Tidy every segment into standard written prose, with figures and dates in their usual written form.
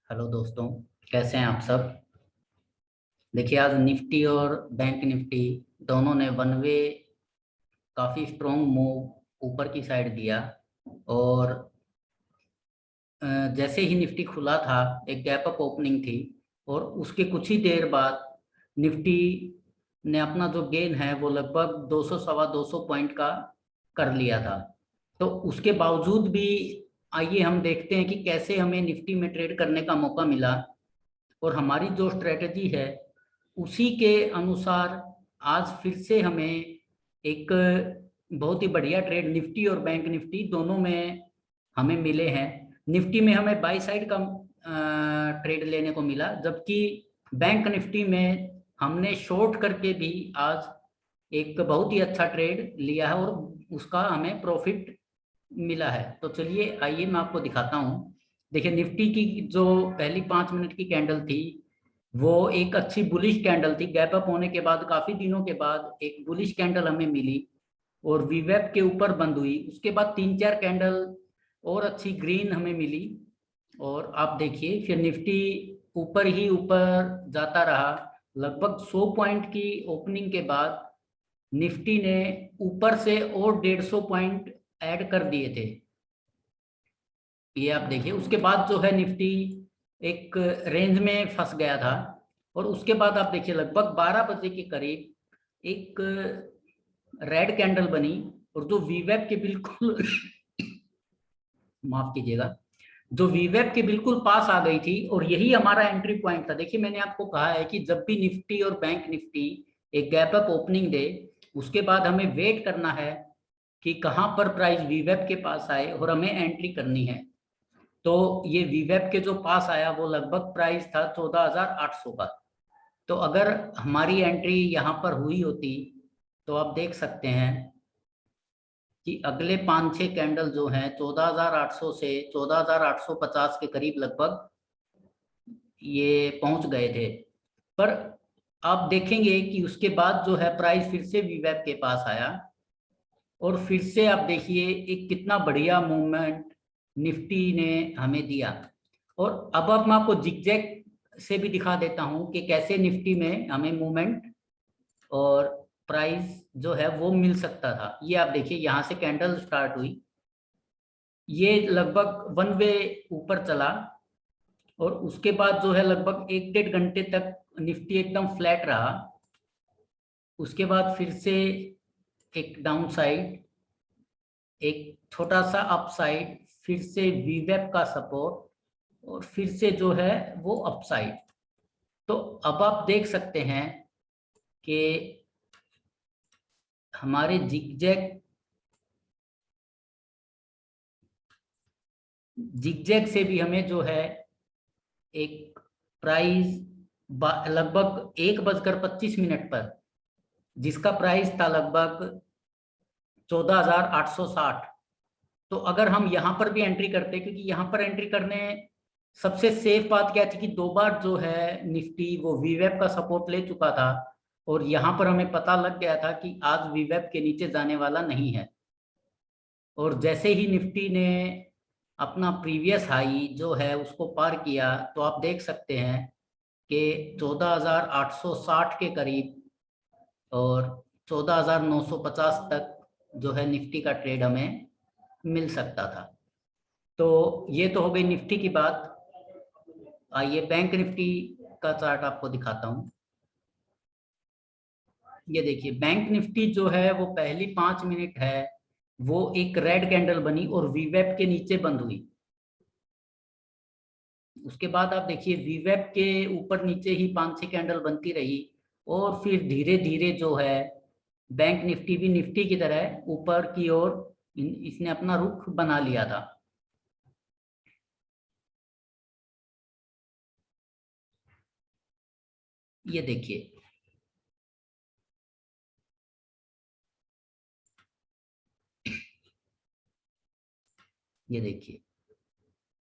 Hello दोस्तों, कैसे हैं आप सब। देखिए, आज निफ्टी और बैंक निफ्टी दोनों ने वन वे काफ़ी स्ट्रॉन्ग मूव ऊपर की साइड दिया। और जैसे ही निफ्टी खुला था, एक गैप अप ओपनिंग थी। और उसके कुछ ही देर बाद निफ्टी ने अपना जो गेन है वो लगभग 200 सवा 200 पॉइंट का कर लिया था। तो उसके बावजूद भी आइए हम देखते हैं कि कैसे हमें निफ्टी में ट्रेड करने का मौका मिला। और हमारी जो स्ट्रेटजी है उसी के अनुसार आज फिर से हमें एक बहुत ही बढ़िया ट्रेड निफ्टी और बैंक निफ्टी दोनों में हमें मिले हैं। निफ्टी में हमें बाई साइड का ट्रेड लेने को मिला, जबकि बैंक निफ्टी में हमने शॉर्ट करके भी आज एक बहुत ही अच्छा ट्रेड लिया है और उसका हमें प्रॉफिट मिला है। तो चलिए आइए मैं आपको दिखाता हूँ। देखिए, निफ्टी की जो पहली 5 मिनट की कैंडल थी वो एक अच्छी बुलिश कैंडल थी। गैप अप होने के बाद काफी दिनों के बाद एक बुलिश कैंडल हमें मिली और वीवेप के ऊपर बंद हुई। उसके बाद 3-4 कैंडल और अच्छी ग्रीन हमें मिली। और आप देखिए फिर निफ्टी ऊपर ही ऊपर जाता रहा। लगभग 100 पॉइंट की ओपनिंग के बाद निफ्टी ने ऊपर से और 150 पॉइंट ऐड कर दिए थे। ये आप देखिए, उसके बाद जो है निफ्टी एक रेंज में फंस गया था। और उसके बाद आप देखिए लगभग 12 बजे के करीब एक रेड कैंडल बनी और जो वीवेप के बिल्कुल माफ कीजिएगा, जो वीवेप के बिल्कुल पास आ गई थी। और यही हमारा एंट्री पॉइंट था। देखिए, मैंने आपको कहा है कि जब भी निफ्टी और बैंक निफ्टी एक गैप अप ओपनिंग दे, उसके बाद हमें वेट करना है कि कहाँ पर प्राइस वीवेप के पास आए और हमें एंट्री करनी है। तो ये वीवेप के जो पास आया वो लगभग प्राइस था 14,800 का। तो अगर हमारी एंट्री यहाँ पर हुई होती तो आप देख सकते हैं कि अगले 5-6 कैंडल जो हैं 14,800 से 14,850 के करीब लगभग ये पहुंच गए थे। पर आप देखेंगे कि उसके बाद जो है प्राइस फिर से वीवेप के पास आया और फिर से आप देखिए एक कितना बढ़िया मूवमेंट निफ्टी ने हमें दिया। और अब मैं आपको जिगजैग से भी दिखा देता हूं कि कैसे निफ्टी में हमें मूवमेंट और प्राइस जो है वो मिल सकता था। ये आप देखिए, यहाँ से कैंडल स्टार्ट हुई, ये लगभग वन वे ऊपर चला और उसके बाद जो है लगभग 1-1.5 घंटे तक निफ्टी एकदम फ्लैट रहा। उसके बाद फिर से एक डाउन साइड, एक छोटा सा अप साइड, फिर से वीवेप का सपोर्ट और फिर से जो है वो अप साइड। तो अब आप देख सकते हैं कि हमारे जिगजैग जिगजैग से भी हमें जो है एक प्राइस लगभग 1:25 पर, जिसका प्राइस था लगभग 14,860। तो अगर हम यहाँ पर भी एंट्री करते, क्योंकि यहाँ पर एंट्री करने सबसे सेफ बात क्या थी कि 2 बार जो है निफ्टी वो वीवेप का सपोर्ट ले चुका था और यहाँ पर हमें पता लग गया था कि आज वीवेप के नीचे जाने वाला नहीं है। और जैसे ही निफ्टी ने अपना प्रीवियस हाई जो है उसको पार किया तो आप देख सकते हैं कि 14,860 के करीब और 14,950 तक जो है निफ्टी का ट्रेड हमें मिल सकता था। तो ये तो हो गई निफ्टी की बात। आइए बैंक निफ्टी का चार्ट आपको दिखाता हूँ। ये देखिए, बैंक निफ्टी जो है वो पहली 5 मिनट है वो एक रेड कैंडल बनी और वीवेप के नीचे बंद हुई। उसके बाद आप देखिए वीवेप के ऊपर नीचे ही 5-6 कैंडल बनती रही और फिर धीरे धीरे जो है बैंक निफ्टी भी निफ्टी की तरह ऊपर की ओर इसने अपना रुख बना लिया था। ये देखिए, ये देखिए,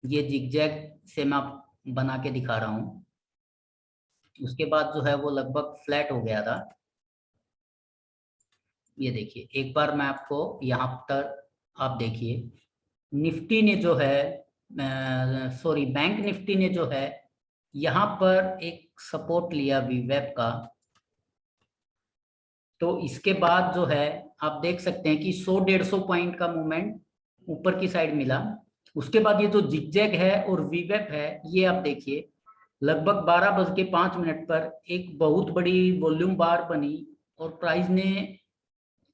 ये जिगजैग से मैं बना के दिखा रहा हूँ। उसके बाद जो है वो लगभग फ्लैट हो गया था। ये देखिए, एक बार मैं आपको यहाँ पर आप देखिए निफ्टी ने जो है सॉरी बैंक निफ्टी ने जो है यहाँ पर एक सपोर्ट लिया वीवेब का, तो इसके बाद जो है आप देख सकते हैं कि 100-150 पॉइंट का मूवमेंट ऊपर की साइड मिला। उसके बाद ये जो जिगजैग है और वीवेब है, ये आप देखिए लगभग 12:05 पर एक बहुत बड़ी वॉल्यूम बार बनी और प्राइस ने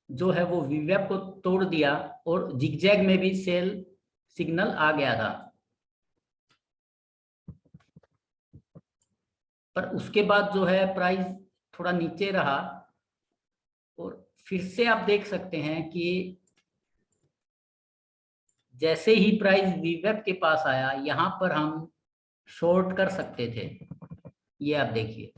जो है वो वीवेब को तोड़ दिया और जिगजैग में भी सेल सिग्नल आ गया था। पर उसके बाद जो है प्राइस थोड़ा नीचे रहा और फिर से आप देख सकते हैं कि जैसे ही प्राइस वीवेब के पास आया, यहां पर हम शॉर्ट कर सकते थे। ये आप देखिए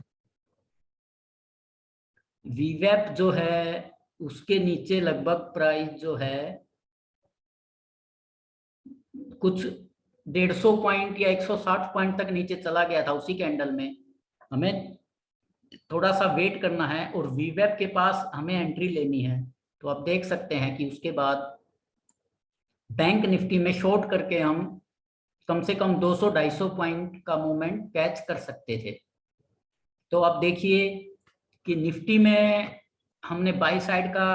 वीवेब जो है उसके नीचे लगभग प्राइस जो है कुछ 150 पॉइंट या 160 पॉइंट तक नीचे चला गया था। उसी कैंडल में हमें थोड़ा सा वेट करना है और वीवेब के पास हमें एंट्री लेनी है। तो आप देख सकते हैं कि उसके बाद बैंक निफ्टी में शॉर्ट करके हम कम से कम 200-250 पॉइंट का मूवमेंट कैच कर सकते थे। तो आप देखिए कि निफ्टी में हमने बाई साइड का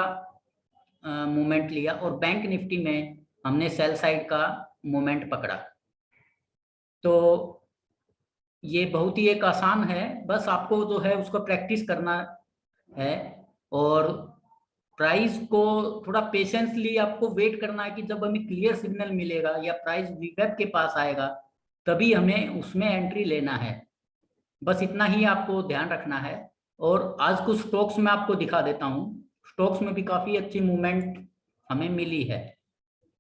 मूवमेंट लिया और बैंक निफ्टी में हमने सेल साइड का मूवमेंट पकड़ा। तो ये बहुत ही एक आसान है, बस आपको जो है उसको प्रैक्टिस करना है और प्राइस को थोड़ा पेशेंसली आपको वेट करना है कि जब हमें क्लियर सिग्नल मिलेगा या प्राइस वीवेब के पास आएगा तभी हमें उसमें एंट्री लेना है। बस इतना ही आपको ध्यान रखना है। और आज कुछ स्टॉक्स में आपको दिखा देता हूँ। स्टॉक्स में भी काफी अच्छी मूवमेंट हमें मिली है।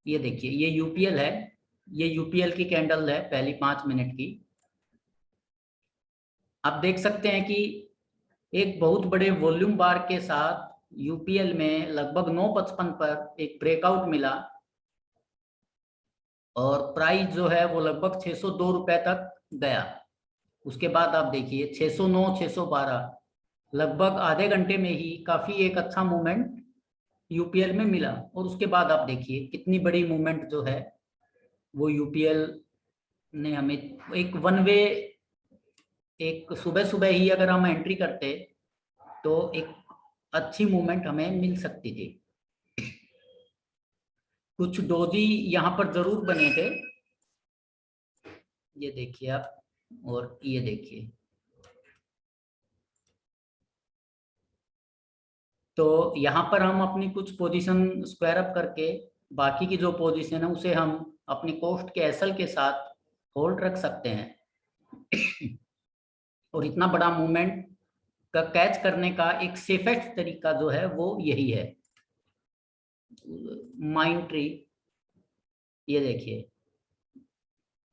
ये देखिए ये यूपीएल है, ये यूपीएल की कैंडल है पहली 5 मिनट की। आप देख सकते हैं कि एक बहुत बड़े वॉल्यूम बार के साथ यूपीएल में लगभग 9:55 पर एक ब्रेकआउट मिला और प्राइस जो है वो लगभग 602 रुपए तक गया। उसके बाद आप देखिए 609, 612, लगभग आधे घंटे में ही काफी एक अच्छा मूवमेंट यूपीएल में मिला। और उसके बाद आप देखिए कितनी बड़ी मूवमेंट जो है वो यूपीएल ने हमें एक वन वे, एक सुबह सुबह ही अगर हम एंट्री करते तो एक अच्छी मूवमेंट हमें मिल सकती थी। कुछ डोजी यहाँ पर जरूर बने थे, ये देखिए आप, और ये देखिए। तो यहाँ पर हम अपनी कुछ पोजीशन स्क्वायर अप करके बाकी की जो पोजीशन है उसे हम अपनी कॉस्ट के एसएल के साथ होल्ड रख सकते हैं। और इतना बड़ा मूवमेंट का कैच करने का एक सेफेस्ट तरीका जो है वो यही है। माइंड ट्री, ये देखिए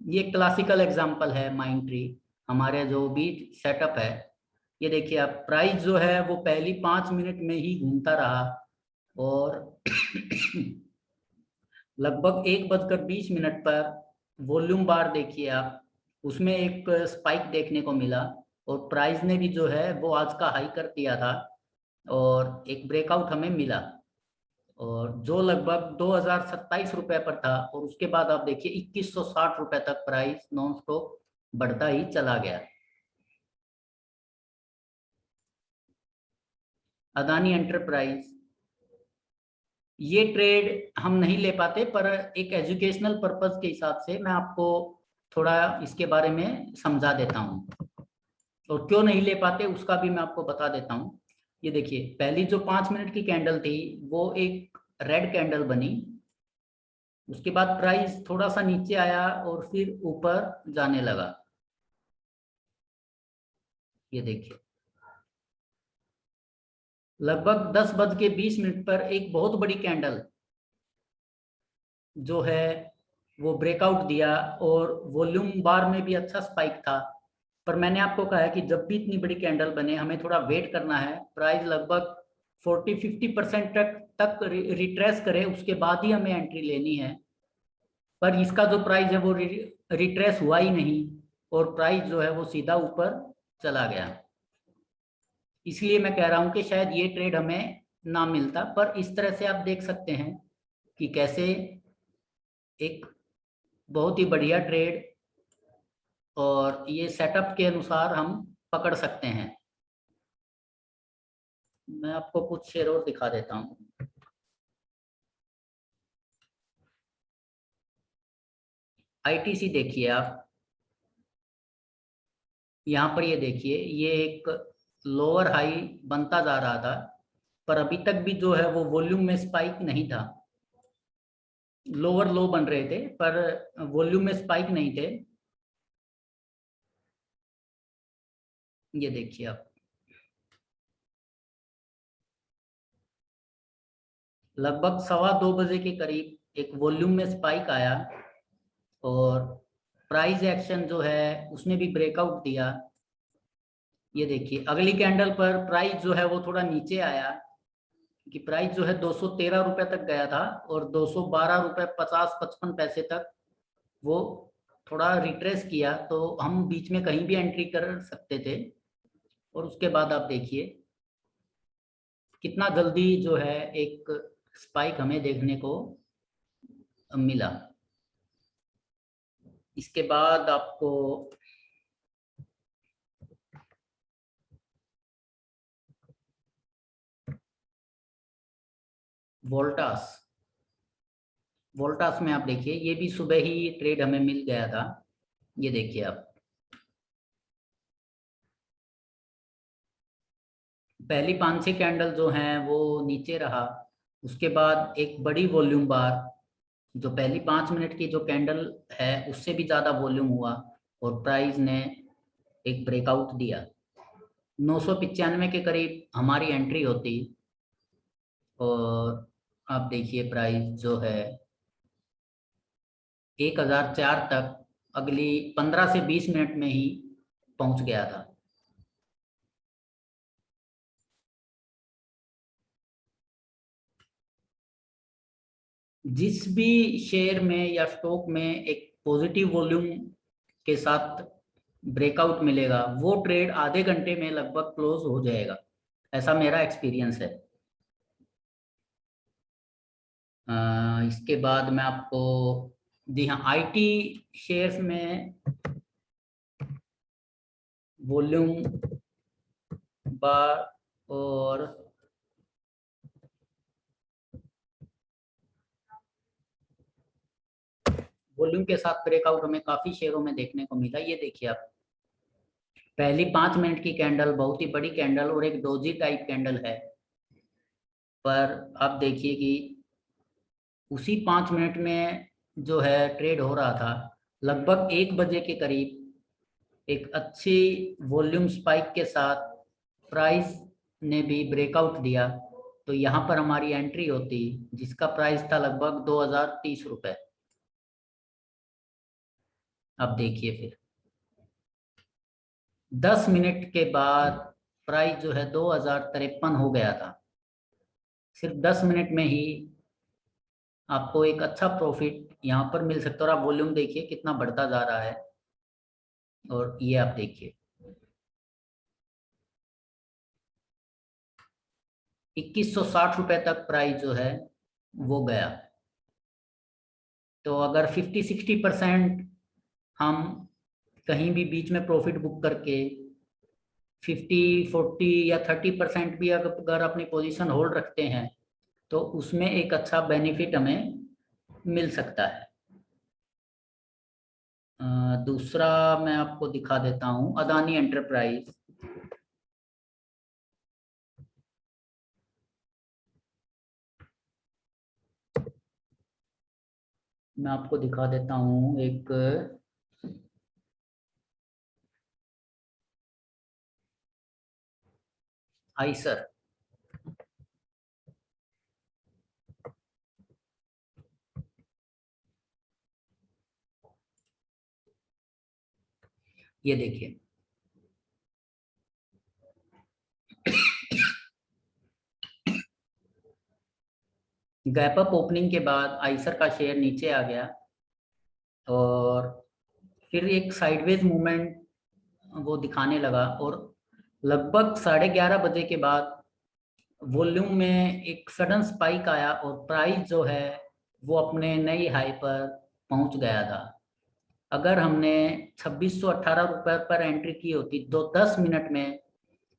ये क्लासिकल एग्जांपल है माइंड ट्री, हमारे जो भी सेटअप है। ये देखिए आप प्राइस जो है वो पहली 5 मिनट में ही घूमता रहा और लगभग 1:20 पर वॉल्यूम बार देखिए आप, उसमें एक स्पाइक देखने को मिला और प्राइस ने भी जो है वो आज का हाई कर दिया था और एक ब्रेकआउट हमें मिला और जो लगभग 2027 रुपए पर था। और उसके बाद आप देखिए 2160 रुपए तक प्राइस नॉन स्टॉप बढ़ता ही चला गया। अदानी एंटरप्राइज, ये ट्रेड हम नहीं ले पाते पर एक एजुकेशनल पर्पस के हिसाब से मैं आपको थोड़ा इसके बारे में समझा देता हूँ और क्यों नहीं ले पाते उसका भी मैं आपको बता देता हूँ। ये देखिए पहली जो 5 मिनट की कैंडल थी वो एक रेड कैंडल बनी, उसके बाद प्राइस थोड़ा सा नीचे आया और फिर ऊपर जाने लगा। ये देखिए लगभग 10:20 पर एक बहुत बड़ी कैंडल जो है वो ब्रेकआउट दिया और वॉल्यूम बार में भी अच्छा स्पाइक था। पर मैंने आपको कहा है कि जब भी इतनी बड़ी कैंडल बने हमें थोड़ा वेट करना है, प्राइस लगभग 40-50% तक रिट्रेस करे उसके बाद ही हमें एंट्री लेनी है। पर इसका जो प्राइस है वो रिट्रेस हुआ ही नहीं और प्राइस जो है वो सीधा ऊपर चला गया। इसलिए मैं कह रहा हूं कि शायद ये ट्रेड हमें ना मिलता। पर इस तरह से आप देख सकते हैं कि कैसे एक बहुत ही बढ़िया ट्रेड, और ये सेटअप के अनुसार हम पकड़ सकते हैं। मैं आपको कुछ शेयर और दिखा देता हूँ। आईटीसी देखिए आप, यहाँ पर ये देखिए, ये एक लोअर हाई बनता जा रहा था, पर अभी तक भी जो है वो वॉल्यूम में स्पाइक नहीं था। लोअर लो बन रहे थे पर वॉल्यूम में स्पाइक नहीं थे। ये देखिए आप, लगभग 2:15 के करीब एक वॉल्यूम में स्पाइक आया, और प्राइस एक्शन जो है उसने भी ब्रेकआउट दिया। ये देखिए अगली कैंडल पर प्राइस जो है वो थोड़ा नीचे आया, कि प्राइस जो है 213 रुपए तक गया था, और 212 रुपए 50-55 पैसे तक वो थोड़ा रिट्रेस किया, तो हम बीच में कहीं भी एंट्री कर सकते थे। और उसके बाद आप देखिए कितना जल्दी जो है एक स्पाइक हमें देखने को मिला। इसके बाद आपको वोल्टास, वोल्टास में आप देखिए, ये भी सुबह ही ट्रेड हमें मिल गया था। ये देखिए आप, पहली 5-6 कैंडल जो हैं वो नीचे रहा, उसके बाद एक बड़ी वॉल्यूम बार, जो पहली 5 मिनट की जो कैंडल है उससे भी ज़्यादा वॉल्यूम हुआ, और प्राइस ने एक ब्रेकआउट दिया। 995 के करीब हमारी एंट्री होती, और आप देखिए प्राइस जो है 1004 तक अगली 15 से 20 मिनट में ही पहुंच गया था। जिस भी शेयर में या स्टॉक में एक पॉजिटिव वॉल्यूम के साथ ब्रेकआउट मिलेगा, वो ट्रेड आधे घंटे में लगभग क्लोज हो जाएगा, ऐसा मेरा एक्सपीरियंस है। इसके बाद मैं आपको, जी हाँ, आईटी शेयर्स में वॉल्यूम बार और वॉल्यूम के साथ ब्रेकआउट हमें काफी शेयरों में देखने को मिला। ये देखिए आप, पहली 5 मिनट की कैंडल बहुत ही बड़ी कैंडल और एक डोजी टाइप कैंडल है, पर आप देखिए कि उसी 5 मिनट में जो है ट्रेड हो रहा था, लगभग 1 बजे के करीब एक अच्छी वॉल्यूम स्पाइक के साथ प्राइस ने भी ब्रेकआउट दिया, तो यहाँ पर हमारी एंट्री होती, जिसका प्राइस था लगभग 2030 रुपए। अब देखिए फिर 10 मिनट के बाद प्राइस जो है 2053 हो गया था। सिर्फ 10 मिनट में ही आपको एक अच्छा प्रॉफिट यहाँ पर मिल सकता है, और आप वॉल्यूम देखिए कितना बढ़ता जा रहा है। और ये आप देखिए 2160 रुपए तक प्राइस जो है वो गया। तो अगर 50-60% हम कहीं भी बीच में प्रॉफिट बुक करके 50-40 या 30% भी अगर अपनी पोजीशन होल्ड रखते हैं, तो उसमें एक अच्छा बेनिफिट हमें मिल सकता है। दूसरा मैं आपको दिखा देता हूँ, अदानी एंटरप्राइज। मैं आपको दिखा देता हूँ एक आइसर। ये देखिए गैप अप ओपनिंग के बाद आइसर का शेयर नीचे आ गया, और फिर एक साइडवेज मूवमेंट वो दिखाने लगा, और लगभग 11:30 बजे के बाद वॉल्यूम में एक सडन स्पाइक आया, और प्राइस जो है वो अपने नई हाई पर पहुंच गया था। अगर हमने 2618 रुपए पर एंट्री की होती तो 10 मिनट में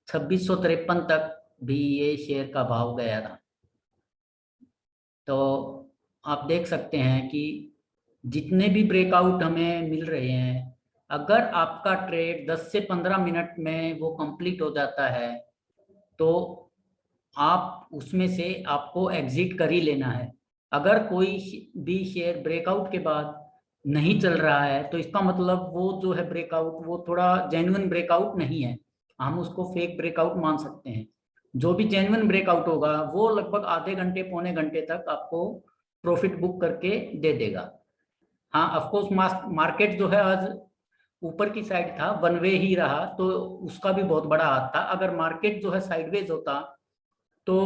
2653 तक भी ये शेयर का भाव गया था। तो आप देख सकते हैं कि जितने भी ब्रेकआउट हमें मिल रहे हैं, अगर आपका ट्रेड 10 से 15 मिनट में वो कंप्लीट हो जाता है तो आप उसमें से आपको एग्जिट कर ही लेना है। अगर कोई भी शेयर ब्रेकआउट के बाद नहीं चल रहा है तो इसका मतलब वो जो है ब्रेकआउट वो थोड़ा जेन्युइन ब्रेकआउट नहीं है, हम उसको फेक ब्रेकआउट मान सकते हैं। जो भी जेन्युइन ब्रेकआउट होगा वो लगभग आधे घंटे पौने घंटे तक आपको प्रॉफिट बुक करके दे देगा। हाँ, ऑफकोर्स मार्केट जो है आज ऊपर की साइड था, वन वे ही रहा, तो उसका भी बहुत बड़ा हाथ था। अगर मार्केट जो है साइडवेज होता तो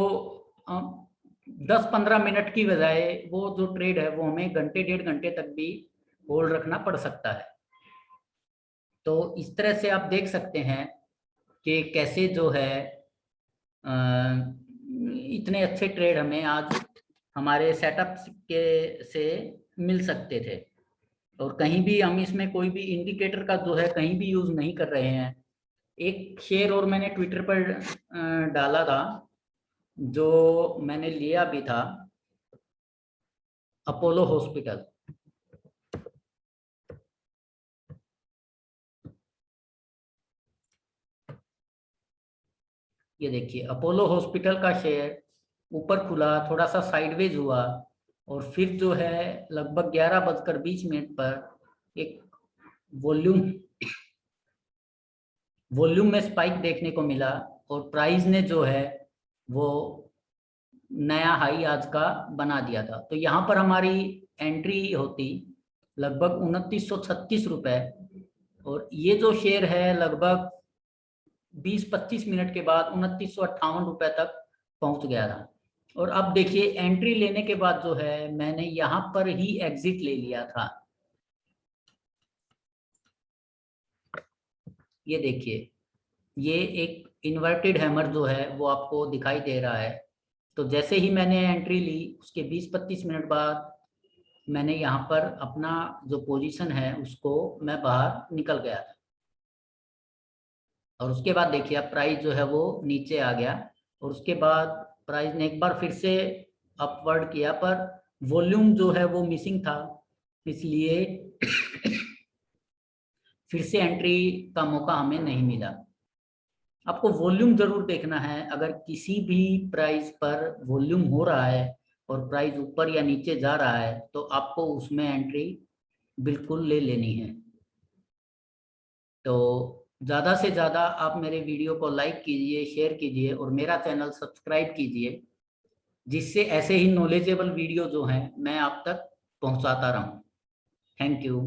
10-15 मिनट की बजाय वो जो ट्रेड है वो हमें घंटे डेढ़ घंटे तक भी होल्ड रखना पड़ सकता है। तो इस तरह से आप देख सकते हैं कि कैसे जो है इतने अच्छे ट्रेड हमें आज हमारे सेटअप के से मिल सकते थे, और कहीं भी हम इसमें कोई भी इंडिकेटर का जो है कहीं भी यूज नहीं कर रहे हैं। एक शेयर और मैंने ट्विटर पर डाला था, जो मैंने लिया भी था, अपोलो हॉस्पिटल। ये देखिए अपोलो हॉस्पिटल का शेयर ऊपर खुला, थोड़ा सा साइडवेज हुआ, और फिर जो है लगभग 11:20 पर एक वॉल्यूम वॉल्यूम में स्पाइक देखने को मिला, और प्राइस ने जो है वो नया हाई आज का बना दिया था। तो यहाँ पर हमारी एंट्री होती लगभग 2936 रुपए, और ये जो शेयर है लगभग 20-25 मिनट के बाद 2958 रुपए तक पहुंच गया था। और अब देखिए एंट्री लेने के बाद जो है मैंने यहाँ पर ही एग्जिट ले लिया था। ये देखिए ये एक इन्वर्टेड हैमर जो है वो आपको दिखाई दे रहा है। तो जैसे ही मैंने एंट्री ली उसके 20-25 मिनट बाद मैंने यहाँ पर अपना जो पोजीशन है उसको मैं बाहर निकल गया था, और उसके बाद देखिए अब प्राइस जो है वो नीचे आ गया, और उसके बाद प्राइस ने एक बार फिर से अपवर्ड किया, पर वॉल्यूम जो है वो मिसिंग था, इसलिए फिर से एंट्री का मौका हमें नहीं मिला। आपको वॉल्यूम जरूर देखना है, अगर किसी भी प्राइस पर वॉल्यूम हो रहा है और प्राइस ऊपर या नीचे जा रहा है तो आपको उसमें एंट्री बिल्कुल ले लेनी है। तो ज़्यादा से ज़्यादा आप मेरे वीडियो को लाइक कीजिए, शेयर कीजिए, और मेरा चैनल सब्सक्राइब कीजिए, जिससे ऐसे ही नॉलेजेबल वीडियो जो हैं मैं आप तक पहुंचाता रहूं। Thank you.